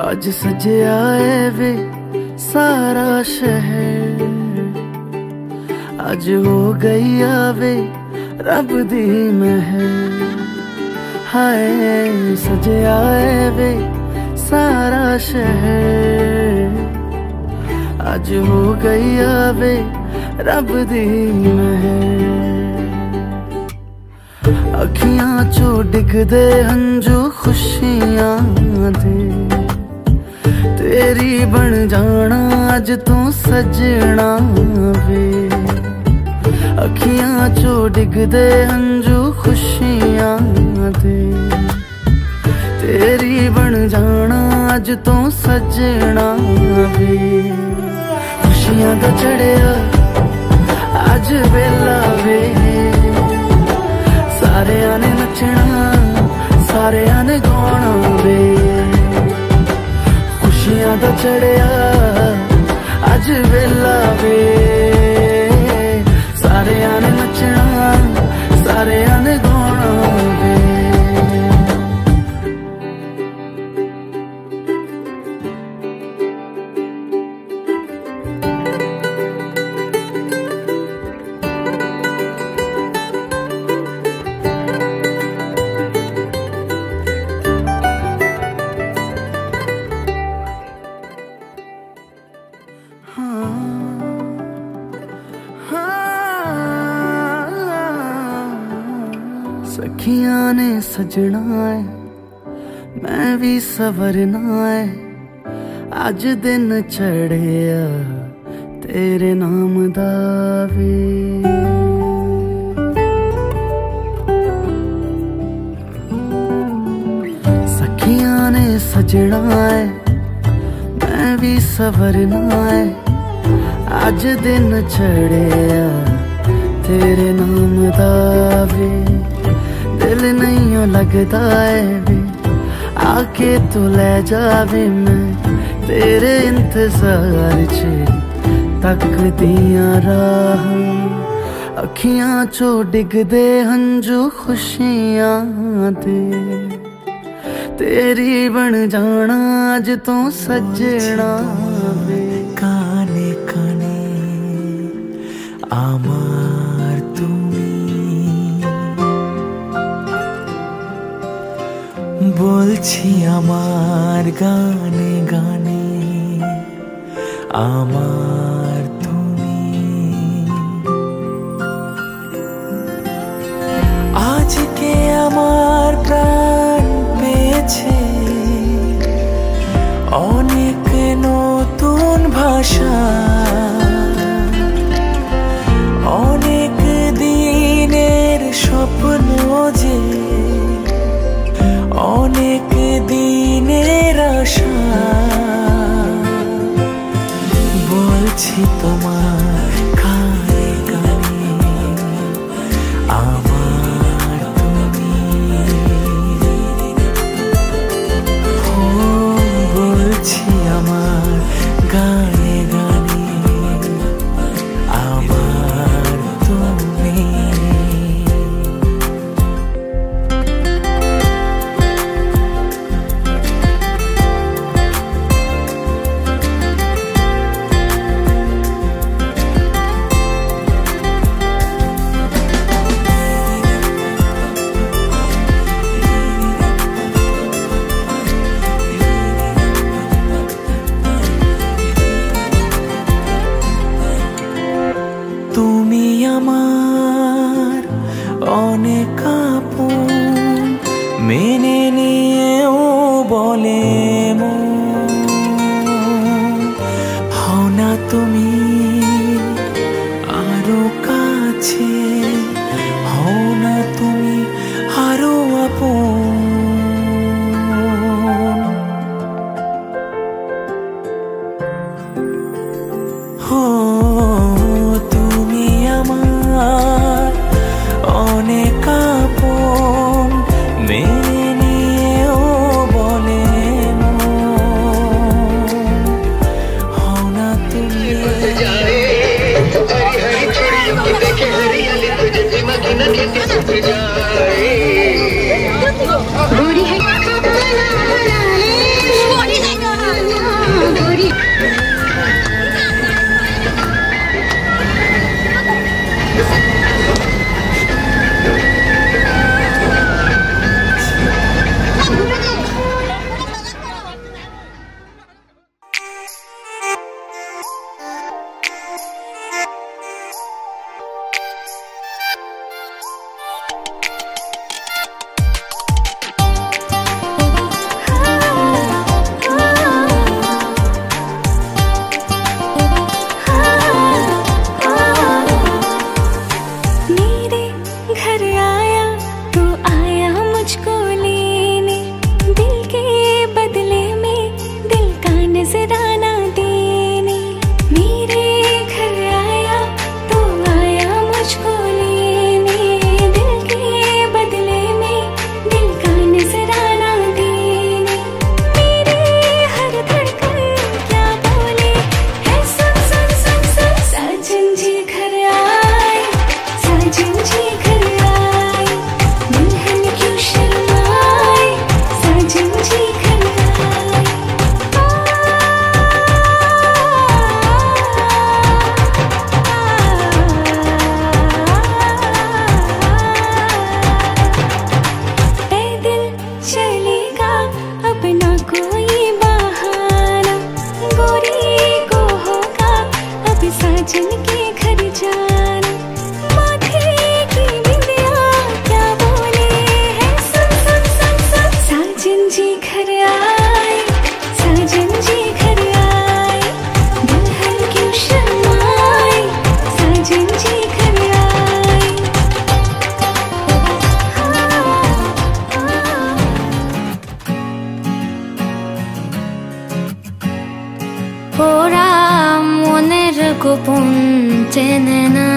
आज सजया है वे सारा शहर, आज हो गई आवे रब दी महर। हाय सजया है वे सारा शहर, आज हो गई आवे रब दी महर। अखियां चो डिगदे हंजू खुशियां दे, तेरी बन जाना अज तू सजना वे। अखियां चो डिगदे हंजू खुशियां दे, तेरी बन जाना अज तू सजना वे। खुशियां दा चढ़िया अज वेला वे, सारेयां ने नचना सारेयां ने गाना वे। खुशियां दा चढ़िया अज वेला वे, सारेयां ने नचना सारेयां ने गाना वे। सजना है मैं भी सवरना है अज दिन चढ़िया तेरे नाम दा वे सखियां ने सजना है मैं भी सवरना है अज दिन चढ़िया तेरे नाम दा वे दिल नहीं लगता है वे आके तू ले जावे मैं तेरे इंतजार च तकदियां राह अखियां चो डिगदे हंजू खुशियां दे तेरी बन जाना अज तो सजना वे काने काने आमार तुमी बोलছি আমার গানে গানে আমার তুমি আজকে আমার প্রাণ পেয়েছে অনেক নতুন ভাষা অনেক দিনের স্বপ্ন যে অনেক দিনের আশা বলছি তোমার কানে কানে আমার তুমি বলছি আমার গানে গানে আমার তুমি তুমি আমার অনেক আপন মেনে নিয়েও বলে মন হও না তুমি আরো কাছে হও না তুমি আরো আপন তুমি আমার অনেক আপন মেনে নিয়েও বলে মন হও না তুমি গোপন চেনে না,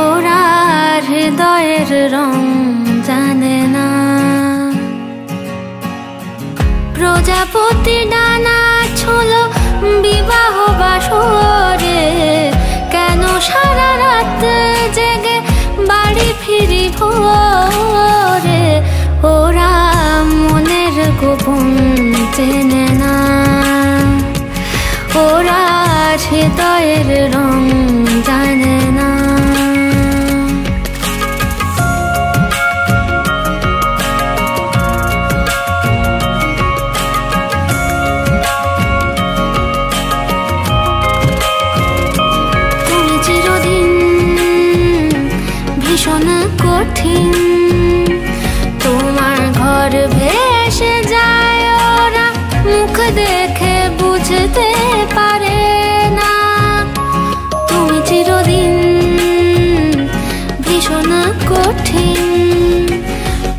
ওরা হৃদয়ের রং জানে না। প্রজাপতি ডানা ছোলো বিবাহ বাসরে, কেন সারা রাত জেগে বাড়ি ফিরি ভোরে। ওরা মনের গোপন চেনে না, ওরা হৃদয়ের রং জানে না। তুমি চিরদিন ভীষণ কঠিন, তোমার ঘর ভেসে যায়, ওরা মুখ দেখে বুঝতে পারে না। তুমি চিরদিন ভীষণ কঠিন,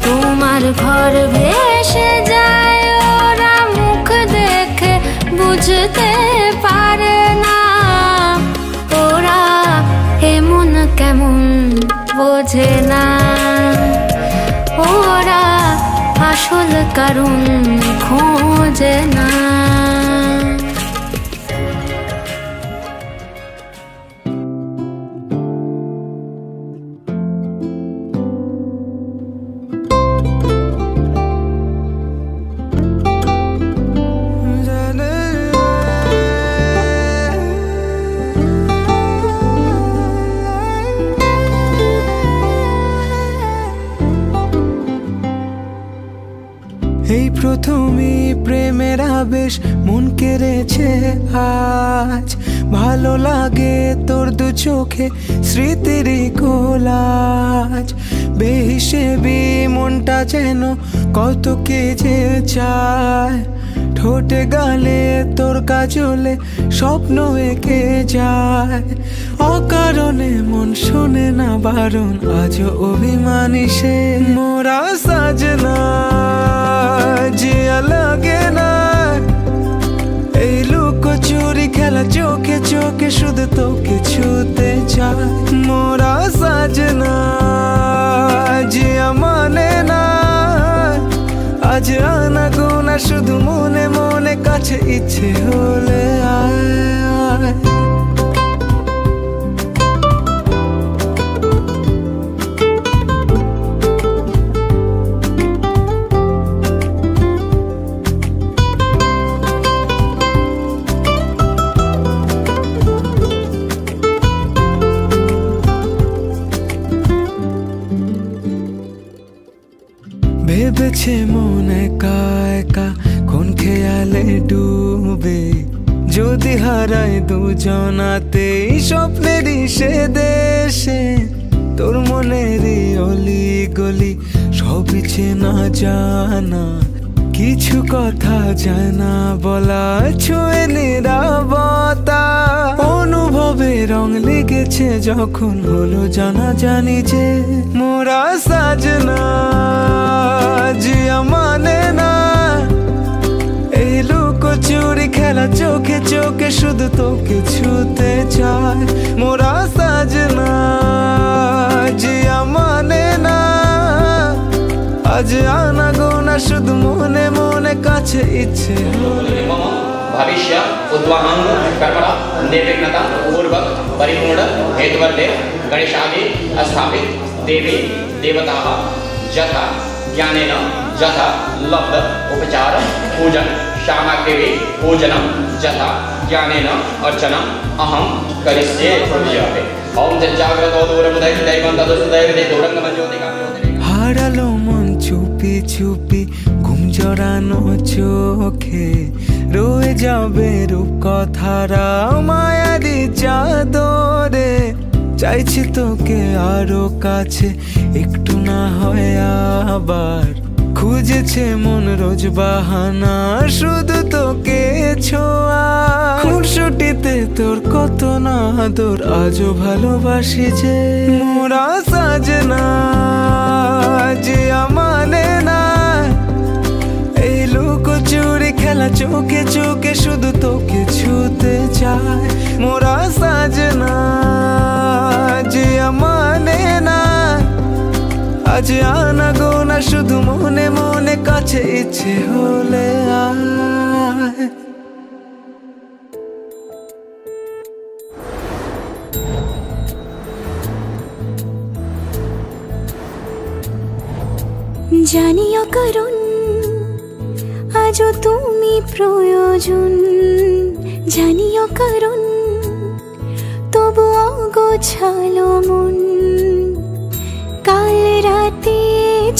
তোমার ঘর ভেসে যায়, ওরা মুখ দেখে বুঝতে পারে না। ওরা এমন কেমন বোঝে না, ওরা আসল কারণ খোঁজে না। এই প্রথমই প্রেমের আবেশ মন কেড়েছে আজ, ভালো লাগে তোর দু চোখে স্মৃতিরই কোলাজ। বেহিসেবি মনটা যেন কত কে যে চায়, ঠোঁটে গালে তোর কাজলে স্বপ্ন এঁকে যায়। অকারণে মন শোনে না বারণ, আজও অভিমানী সে মোরা সাজনা জিয়া লাগে না। এই লুকোচুরি খেলা চোখে চোখে শুধু তোকে ছুতে চায়। মোরা সাজনা জিয়া মানে না, আজ আনা গোনা শুধু মনে মনে, কাছে ইচ্ছে হলে আয় আয়। ভেবেছে মন একা একা কোন খেয়ালে ডুবে, যদি হারাই দুজনাতে স্বপ্নেরই সে দেশে। তোর মনেরই অলি গলি সবই চেনা জানা, কিছু কথা যায় না বলা, ছুঁয়ে নিরাপত্তা। অনুভবে রং লেগেছে যখন হলো জানা জানি যে মোরা সাজনা জিয়া মানে না। এই লুকোচুরি খেলা চোখে চোখে শুধু তোকে ছুতে চায়। মোরা সাজনা জিয়া মানে না, আজ আনা গোনা শুধু মনে মনে, কাছে ইচ্ছে হলে। भविष्य उद्वाहंग कर्मण निर्विघ्नता पूर्वक परिपूर्ण हेतुवर्धे गणेशादि स्थापित देवी देवता यथा ज्ञानेन यथा लब्ध उपचार पूजन सामग्री पूजनम यथा ज्ञानेन अर्चनम अहम करिष्ये। ओम जाग्रतो दूरमुदय दैवन्तदुसुदय दूरंगमज्योतिका। হারালো মন চুপি চুপি ঘুম জড়ানো চোখে, রয়ে যাবে রূপ কথারা মায়ারি চাদরে। চাইছি তোকে আরো কাছে একটু না হয় আবার, খুঁজেছে মন রোজ বাহানা শুধু তোকে ছোঁয়া। খুনসুটিতে তোর কত না আদর, আজও ভালোবাসি যে মোরা সাজনা জিয়া মানে না। এই লুকোচুরি খেলা বেলা চোখে চোখে শুধু তোকে ছুতে চায় মোরা সাজনা যে মানে না আজ আনা গোনা শুধু মনে মনে কাছে ইচ্ছে হলে আয় জানিও কারণ আজও তুমি প্রয়োজন জানিও কারণ তবু অগোছালো মন কাল রাতে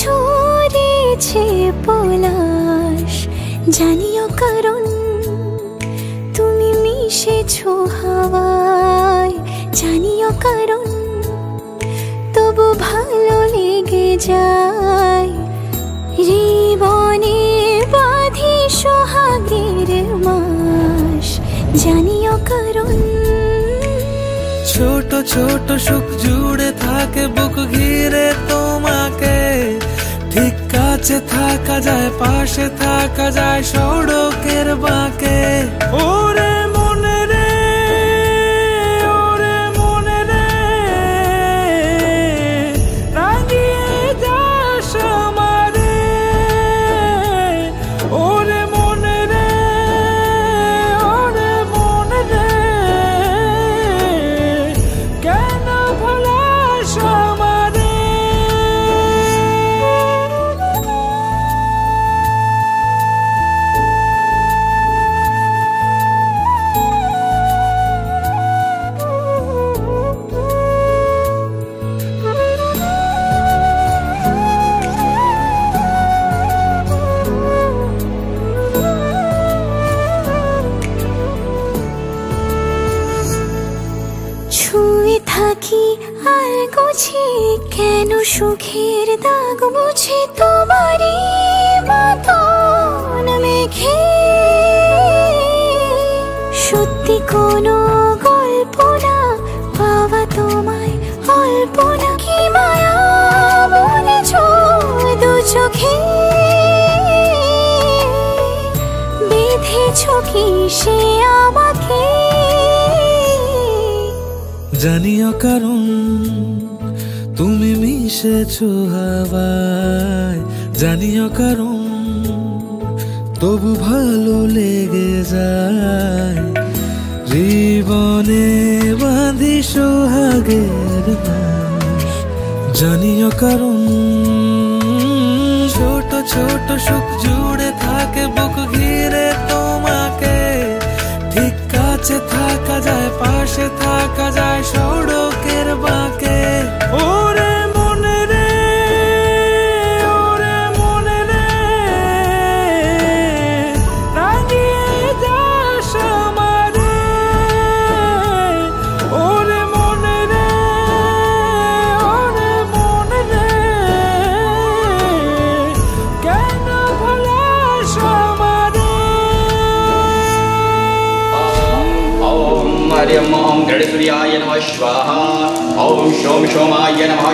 ঝরেছে পলাশ জানিও কারণ তুমি মিশেছো হাওয়ায় জানিও কারণ তবু ভালো লেগে যায় জীবনে বাঁধি সোহাগের মাস জানিও কারণ ছোট ছোট সুখ জুড়ে থাকে বুক ঘিরে তোমাকে ঠিক কাছে থাকা যায় পাশে থাকা যায় সড়কের বাঁকে ওরে মনে রে ওরে মনে রে রাঙিয়ে যাস আমারে ওরে মনে রে ওরে মনে রে কেন ভোলাস আমারে ছুঁয়ে থাকি আর গুছি কেন সুখের দাগ মুছে তোমারই মতন মেঘে সত্যি কোনো গল্প না পাওয়া তোমায় অল্প না কি মায়া বলেছ দু চোখে বেঁধেছ কি সে আমাকে জানিও কারণ তুমি মিশেছো হাওয়ায় জানিও কারণ তবু ভালো লেগে যায় জীবনে বাঁধি সোহাগের মাস জানিও কারণ ছোট ছোট সুখ জুড়ে থাকে বুক ঘিরে তোমাকে ঠিক কাছে থাকা যায় পাশে থাকা যায় সড়কের বাঁকে ওরে মনে রে ওরে মনে রে রাঙিয়ে যাস আমারে ওরে মনে রে ওরে মনে রে কেন ভোলাস আমারে Om Hariam Om Gradisuriya Namaha Swaha Om Shom Shomaya Namaha